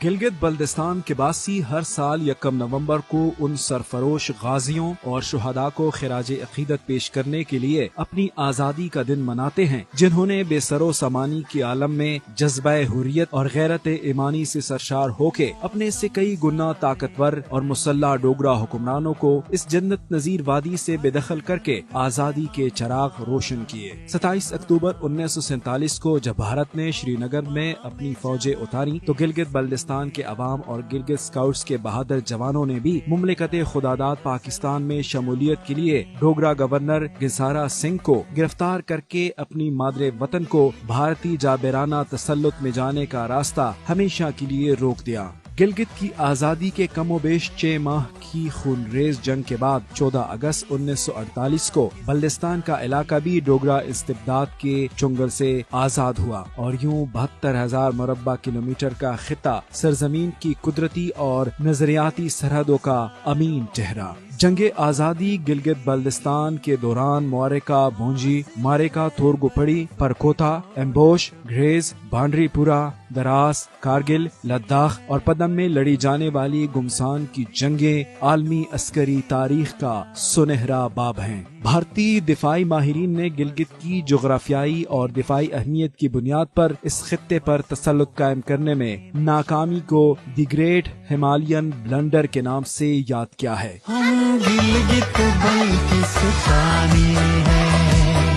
गिलगित बल्दिस्तान के बासी हर साल 1 नवंबर को उन सरफरोश गाजियों और शुहदा को खिराज अकीदत पेश करने के लिए अपनी आज़ादी का दिन मनाते हैं, जिन्होंने बेसरो समानी के आलम में जज्बा हुर्रियत और गैरत ईमानी से सरशार होके अपने से कई गुना ताकतवर और मुसल्ला डोगरा हुक्मरानों को इस जन्नत नजीर वादी से बेदखल करके आज़ादी के चराग रोशन किए। 27 अक्टूबर 1947 को जब भारत ने श्रीनगर में अपनी फौजें उतारी तो गिलगित बल्दिस्तान के अवाम और गिलगित स्काउट्स के बहादुर जवानों ने भी मुमलिकत खुदादाद पाकिस्तान में शमूलियत के लिए डोगरा गवर्नर गिसारा सिंह को गिरफ्तार करके अपनी मादरे वतन को भारतीय जाबिराना तसल्लुत में जाने का रास्ता हमेशा के लिए रोक दिया। गिलगित की आज़ादी के कमोबेश 6 माह की खूनरेज जंग के बाद 14 अगस्त 1948 को बल्दिस्तान का इलाका भी डोगरा इस्तिबदाद के चुंगल से आजाद हुआ और यूं 72,000 मुरब्बा किलोमीटर का खिता सरजमीन की कुदरती और नजरियाती सरहदों का अमीन चेहरा। जंगे आज़ादी गिलगित बल्दिस्तान के दौरान मारेका भोंजी, मारेका थोरगुपड़ी, परकोता, एम्बोश, ग्रेज, बांडरीपुरा, दरास, कारगिल, लद्दाख और पदम में लड़ी जाने वाली गुमसान की जंगें आलमी अस्करी तारीख का सुनहरा बाब हैं। भारतीय दिफाई माहिरीन ने गिलगित की जोग्राफियाई और दिफाई अहमियत की बुनियाद पर इस खित्ते पर तसल्लुत कायम करने में नाकामी को द ग्रेट हिमालयन ब्लंडर के नाम से याद किया है। हम गिलगित बल्तिस्तानी हैं,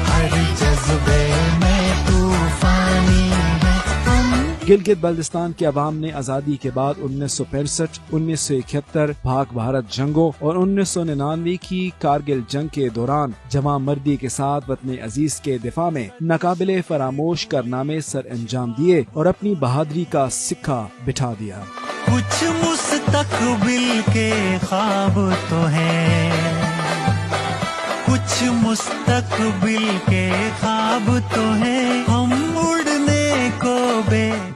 हर जज्बे में तूफानी है। गिलगित बल्दिस्तान के अवाम ने आज़ादी के बाद 1965, 1971 पाक भारत जंगों और 1999 की कारगिल जंग के दौरान जवां मर्दी के साथ वतन अजीज के दिफा में नाकाबिले फरामोश कारनामे सर अंजाम दिए और अपनी बहादुरी का सिक्का बिठा दिया। कुछ मुस्तकबिल के ख्वाब तो हैं, कुछ मुस्तकबिल के ख्वाब तो हैं, हम उड़ने को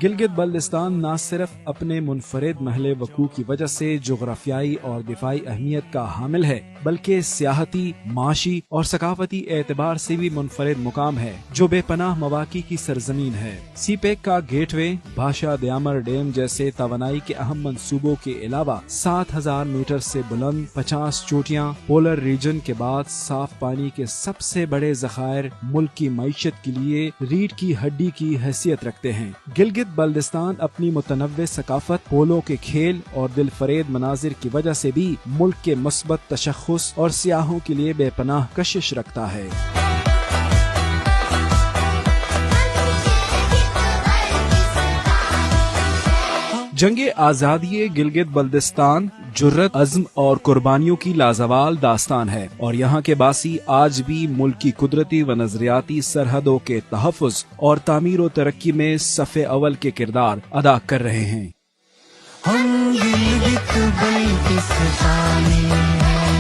गिलगित बल्दिस्तान न सिर्फ अपने मुनफरिद महले वकू की वजह से जोग्राफियाई और दिफाई अहमियत का हामिल है, बल्कि सियाहती, माशी और सकाफती एतबार से भी मुनफरिद मुकाम है, जो बेपनाह मवाकी की सरजमीन है। सीपेक का गेटवे, भाषा दयामर डैम जैसे तवानाई के अहम मंसूबों के अलावा 7,000 मीटर से बुलंद 50 चोटियाँ, पोलर रीजन के बाद साफ पानी के सबसे बड़े जखायर मुल्क की मईशत के लिए रीढ़ की हड्डी की हैसियत रखते हैं। गिलगित बल्दिस्तान अपनी मुतनव्वे सकाफत, पोलो के खेल और दिलफरेब मनाजिर की वजह से भी मुल्क के मुस्बत तशख्खुस और सियाहों के लिए बेपनाह कशिश रखता है। जंगे आज़ादी गिलगित बल्दिस्तान जुर्रत, अज़्म और कुर्बानियों की लाजवाल दास्तान है और यहाँ के बासी आज भी मुल्क की कुदरती व नजरियाती सरहदों के तहफ़्फ़ुज़ और तामीर व तरक्की में सफ़े अव्वल के किरदार अदा कर रहे हैं। हम गिलगित बल्तिस्तानी हैं,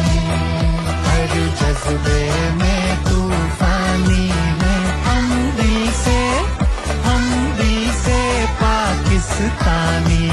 हर जज्बे में तूफानी हैं, हम दिल से पाकिस्तानी